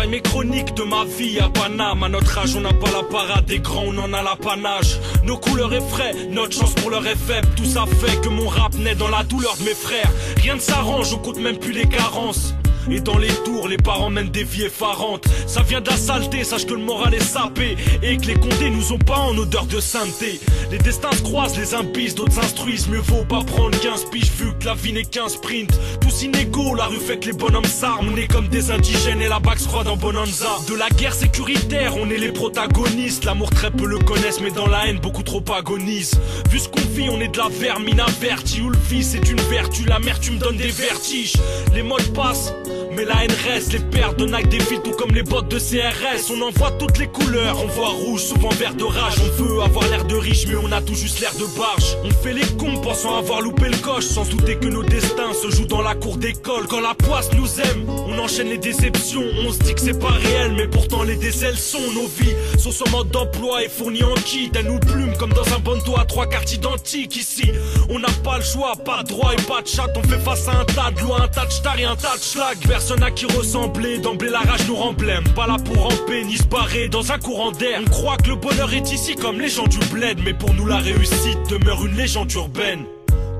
Mes chroniques de ma vie à Paname. À notre âge on n'a pas la parade des grands, on en a l'apanage. Nos couleurs effraient, notre chance pour leur est faible. Tout ça fait que mon rap naît dans la douleur de mes frères. Rien ne s'arrange, on compte même plus les carences. Et dans les tours, les parents mènent des vies effarantes. Ça vient de la saleté, sache que le moral est sapé. Et que les condés nous ont pas en odeur de sainteté. Les destins se croisent, les uns pisent, d'autres s'instruisent. Mieux vaut pas prendre 15 piges vu que la vie n'est qu'un sprint. Tous inégaux, la rue fait que les bonhommes s'arment. On est comme des indigènes et la bague se croit dans Bonanza. De la guerre sécuritaire, on est les protagonistes. L'amour très peu le connaissent, mais dans la haine beaucoup trop agonisent. Vu ce qu'on vit, on est de la vermine avertie. Où le fils est une vertu, la mère tu me donnes des vertiges. Les modes passent, mais la haine reste. Les paires de Nike défilent tout comme les bottes de CRS. On en voit toutes les couleurs, on voit rouge, souvent vert de rage. On veut avoir l'air de riche mais on a tout juste l'air de barge. On fait les cons pensant avoir loupé le coche, sans se douter que nos destins se jouent dans la cour d'école. Quand la poisse nous aime, on enchaîne les déceptions. On se dit que c'est pas réel mais pourtant les décels sont. Nos vies sont sur mode d'emploi et fournies en kit. Elles nous plument comme dans un bando à 3 quarts identiques. Ici on n'a pas le choix, pas de droit et pas de chat. On fait face à un tas de lois, un tas de star et un tas de schlag. Personne à qui ressembler, d'emblée la rage nous remblème. Pas là pour ramper ni se barrer dans un courant d'air. On croit que le bonheur est ici comme les gens du bled, mais pour nous la réussite demeure une légende urbaine.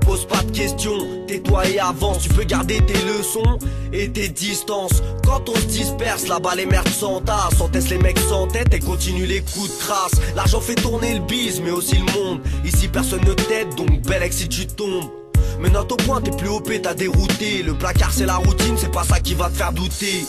Pose pas de questions, tais-toi et avance. Tu peux garder tes leçons et tes distances. Quand on se disperse, là-bas les merdes s'entassent. S'entêtent les mecs sans tête et continuent les coups de crasse. L'argent fait tourner le bise, mais aussi le monde. Ici personne ne t'aide, donc belle ex si tu tombes. Mais note au point, t'es plus OP, t'as dérouté. Le placard c'est la routine, c'est pas ça qui va te faire douter.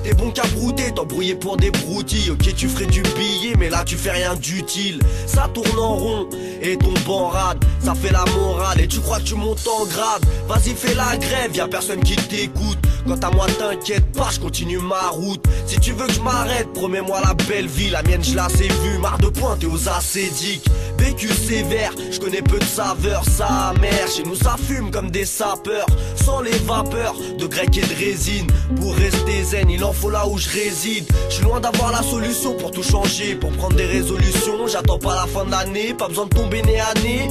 T'es bon qu'à brouter, t'embrouiller pour des broutilles. Ok tu ferais du billet mais là tu fais rien d'utile. Ça tourne en rond et ton banc rade. Ça fait la morale et tu crois que tu montes en grade. Vas-y fais la grève, y'a personne qui t'écoute. Quant à moi t'inquiète pas, je continue ma route. Si tu veux que je m'arrête, promets-moi la belle vie. La mienne je la sais vue, marre de pointer aux acédiques. Vécu sévère, je connais peu de saveurs. Sa mère, chez nous ça fume comme des sapeurs. Sans les vapeurs de grec et de résine. Pour rester zen, il en faut là où je réside. Je suis loin d'avoir la solution pour tout changer. Pour prendre des résolutions, j'attends pas la fin de l'année. Pas besoin de tomber nez à nez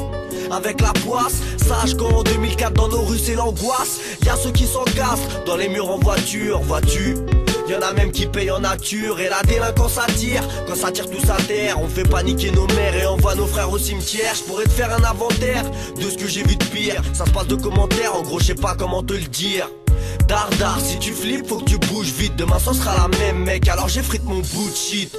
avec la poisse. Sache qu'en 2004 dans nos rues c'est l'angoisse. Y'a ceux qui s'encastrent dans les murs en voiture, vois-tu. Y'en a même qui payent en nature. Et la délinquance attire, quand ça tire tous à terre. On fait paniquer nos mères et envoie nos frères au cimetière. Je pourrais te faire un inventaire de ce que j'ai vu de pire. Ça se passe de commentaires, en gros je sais pas comment te le dire. Dardar, si tu flippes faut que tu bouges vite. Demain ça sera la même mec, alors j'effrite mon bout de shit.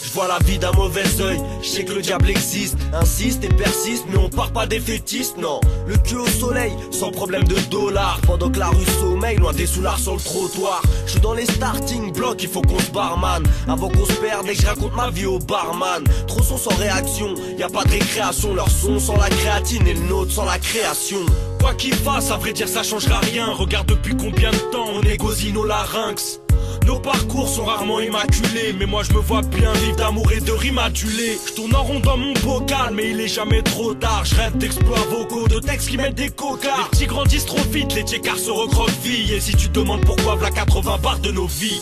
Je vois la vie d'un mauvais œil, je sais que le diable existe. Insiste et persiste, mais on part pas des fétistes, non. Le cul au soleil, sans problème de dollars. Pendant que la rue sommeille, loin des soulards sur le trottoir. Je suis dans les starting blocks, il faut qu'on se barman. Avant qu'on se perde et que je raconte ma vie au barman. Trop son sans réaction, y a pas de récréation. Leur son sans la créatine et le nôtre sans la création. Quoi qu'il fasse, à vrai dire ça changera rien. Regarde depuis combien de temps on négocie nos larynx. Nos parcours sont rarement immaculés, mais moi je me vois bien vivre d'amour et de rimes adulées. Je tourne en rond dans mon bocal, mais il est jamais trop tard. Je rêve d'exploits vocaux, de textes qui mettent des cocards. Les petits grandissent trop vite, les tchécards se recroquevillent. Et si tu te demandes pourquoi v'là 80 barres de nos vies.